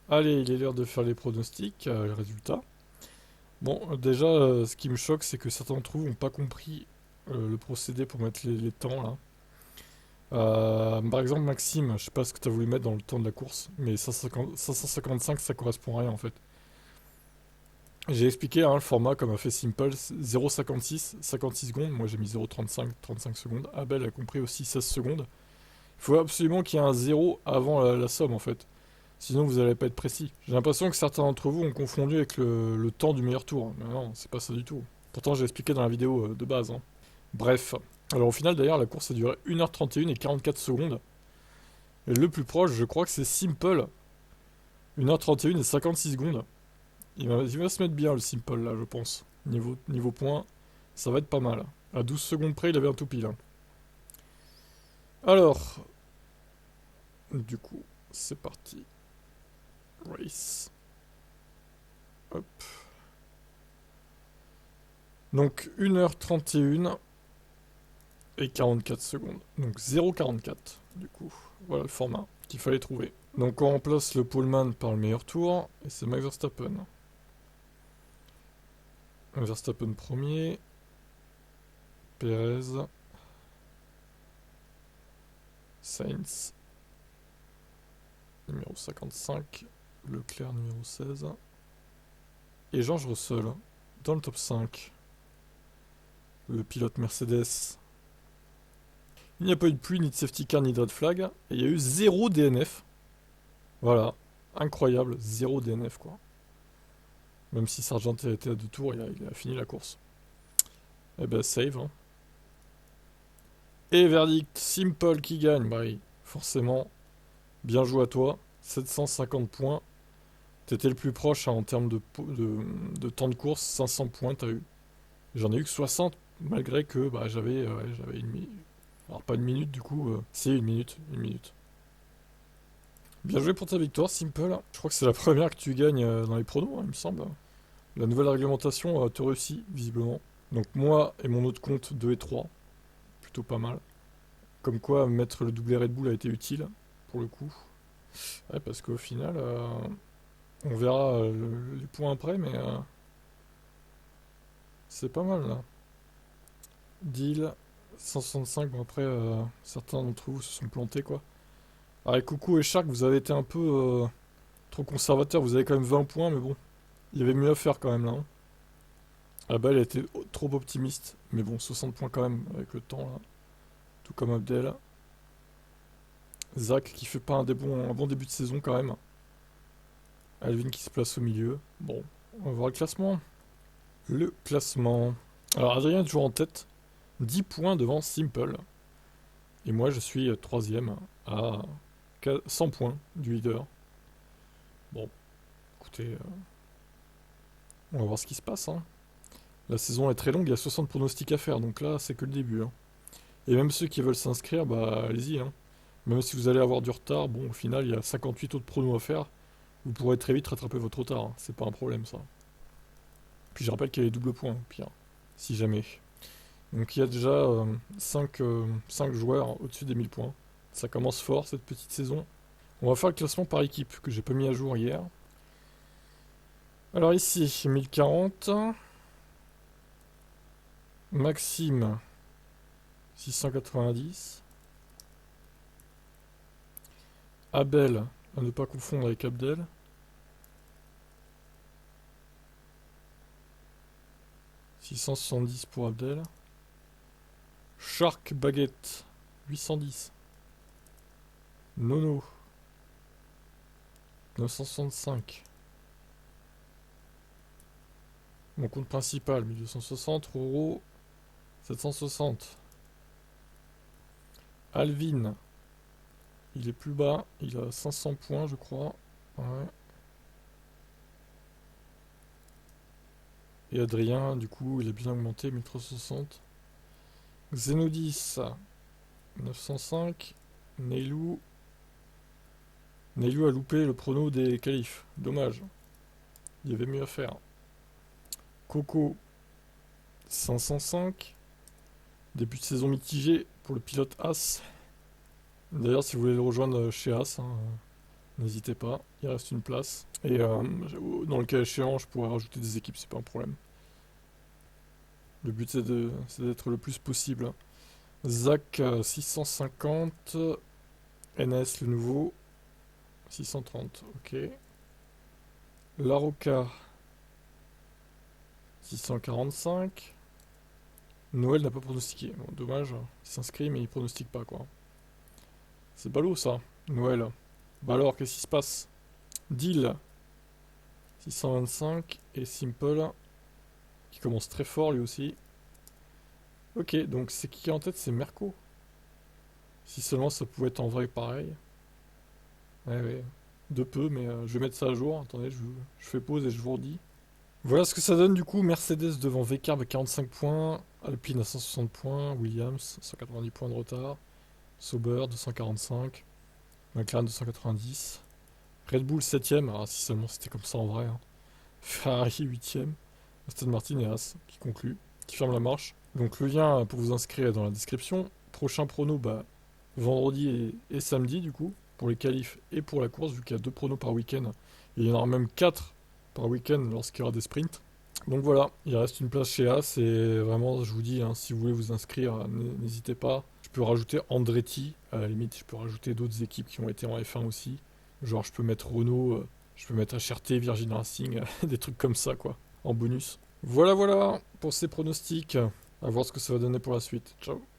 Allez, il est l'heure de faire les pronostics, les résultats. Bon, déjà, ce qui me choque, c'est que certains d'entre vous n'ont pas compris le procédé pour mettre les temps là. Par exemple, Maxime, je sais pas ce que tu as voulu mettre dans le temps de la course, mais 555 ça correspond à rien en fait. J'ai expliqué le format comme a fait Simple, 0,56, 56 secondes, moi j'ai mis 0,35, 35 secondes. Abel a compris aussi 16 secondes. Il faut absolument qu'il y ait un zéro avant la somme en fait. Sinon vous n'allez pas être précis. J'ai l'impression que certains d'entre vous ont confondu avec le temps du meilleur tour. Mais non, c'est pas ça du tout. Pourtant j'ai expliqué dans la vidéo de base. Bref. Alors au final d'ailleurs la course a duré 1h31 et 44 secondes. Et le plus proche je crois que c'est Simple. 1h31 et 56 secondes. Il va se mettre bien le Simple là je pense. Niveau points, ça va être pas mal. À 12 secondes près il avait un tout pile. Alors, du coup, c'est parti. Race. Hop. Donc 1h31 et 44 secondes. Donc 0,44 du coup. Voilà le format qu'il fallait trouver. Donc on remplace le poleman par le meilleur tour. Et c'est Max Verstappen. Verstappen premier. Perez. Sainz. Numéro 55. Leclerc numéro 16. Et George Russell dans le top 5. Le pilote Mercedes. Il n'y a pas eu de pluie, ni de safety car, ni de red flag. Et il y a eu 0 DNF. Voilà. Incroyable. 0 DNF, quoi. Même si Sargent a été à 2 tours, il a fini la course. Eh ben, save. Hein. Et verdict, Simple qui gagne. Bah oui, forcément. Bien joué à toi. 750 points. T'étais le plus proche hein, en termes de temps de course. 500 points, t'as eu. J'en ai eu que 60, malgré que bah, j'avais une minute. Alors, pas une minute, du coup. Si, une minute. Une minute. Bien joué pour ta victoire, Simple. Je crois que c'est la première que tu gagnes dans les pronos, hein, il me semble. La nouvelle réglementation te réussit, visiblement. Donc moi et mon autre compte 2 et 3. Plutôt pas mal. Comme quoi, mettre le doublé Red Bull a été utile, pour le coup. Ouais, parce qu'au final, on verra les points après, mais c'est pas mal, là. Deal, 165, bon après, certains d'entre vous se sont plantés, quoi. Avec Coucou et Shark, vous avez été un peu trop conservateur, vous avez quand même 20 points, mais bon. Il y avait mieux à faire quand même, là. Hein. Ah bah, elle était trop optimiste, mais bon, 60 points quand même, avec le temps, là. Tout comme Abdel. Zach qui fait pas un bon début de saison quand même. Alvin qui se place au milieu. Bon, on va voir le classement. Le classement. Alors Adrien est toujours en tête. 10 points devant Simple. Et moi je suis troisième à 100 points du leader. Bon, écoutez, on va voir ce qui se passe. Hein. La saison est très longue, il y a 60 pronostics à faire, donc là c'est que le début. Hein. Et même ceux qui veulent s'inscrire, bah allez-y. Hein. Même si vous allez avoir du retard, bon au final il y a 58 autres pronos à faire. Vous pourrez très vite rattraper votre retard, hein. C'est pas un problème ça. Puis je rappelle qu'il y a les doubles points, au pire, si jamais. Donc il y a déjà 5 joueurs au-dessus des 1000 points. Ça commence fort cette petite saison. On va faire le classement par équipe que j'ai pas mis à jour hier. Alors ici, 1040. Maxime, 690. Abel, à ne pas confondre avec Abdel. 670 pour Abdel. Shark Baguette, 810. Nono, 965. Mon compte principal, 1260. Roro, 760. Alvin, il est plus bas. Il a 500 points, je crois. Ouais. Et Adrien, du coup, il a bien augmenté, 1360. Xenodis, 905. Neilou. Neilou a loupé le prono des qualifs. Dommage. Il y avait mieux à faire. Coco, 505. Début de saison mitigé pour le pilote As. D'ailleurs, si vous voulez le rejoindre chez As, hein, n'hésitez pas. il reste une place. Et dans le cas échéant, je pourrais rajouter des équipes, c'est pas un problème. Le but c'est d'être le plus possible. Zach 650, NS le nouveau 630, ok. Laroca 645. Noël n'a pas pronostiqué. Bon, dommage, il s'inscrit mais il pronostique pas quoi. C'est ballot ça, Noël. Bah alors, qu'est-ce qui se passe? Deal 625 et Simple qui commence très fort lui aussi. Ok, donc c'est qui en tête? C'est Merco. Si seulement ça pouvait être en vrai pareil. Ouais, ouais. De peu, mais je vais mettre ça à jour. Attendez, je fais pause et je vous redis. Voilà ce que ça donne du coup. Mercedes devant Vcarb à 45 points. Alpine à 160 points. Williams 190 points de retard. Sauber 245. McLaren 290. Red Bull 7ème. Ah, si seulement c'était comme ça en vrai, hein. Ferrari 8ème. Aston Martin et As qui conclut, qui ferme la marche. Donc le lien pour vous inscrire est dans la description. Prochain prono, bah, vendredi et samedi du coup, pour les qualifs et pour la course, vu qu'il y a 2 pronos par week-end. Et il y en aura même 4 par week-end lorsqu'il y aura des sprints. Donc voilà, il reste une place chez As et vraiment, je vous dis, hein, si vous voulez vous inscrire, n'hésitez pas. Je peux rajouter Andretti, à la limite, je peux rajouter d'autres équipes qui ont été en F1 aussi. Genre, je peux mettre Renault, je peux mettre HRT, Virgin Racing, des trucs comme ça, quoi, en bonus. Voilà, voilà, pour ces pronostics. À voir ce que ça va donner pour la suite. Ciao.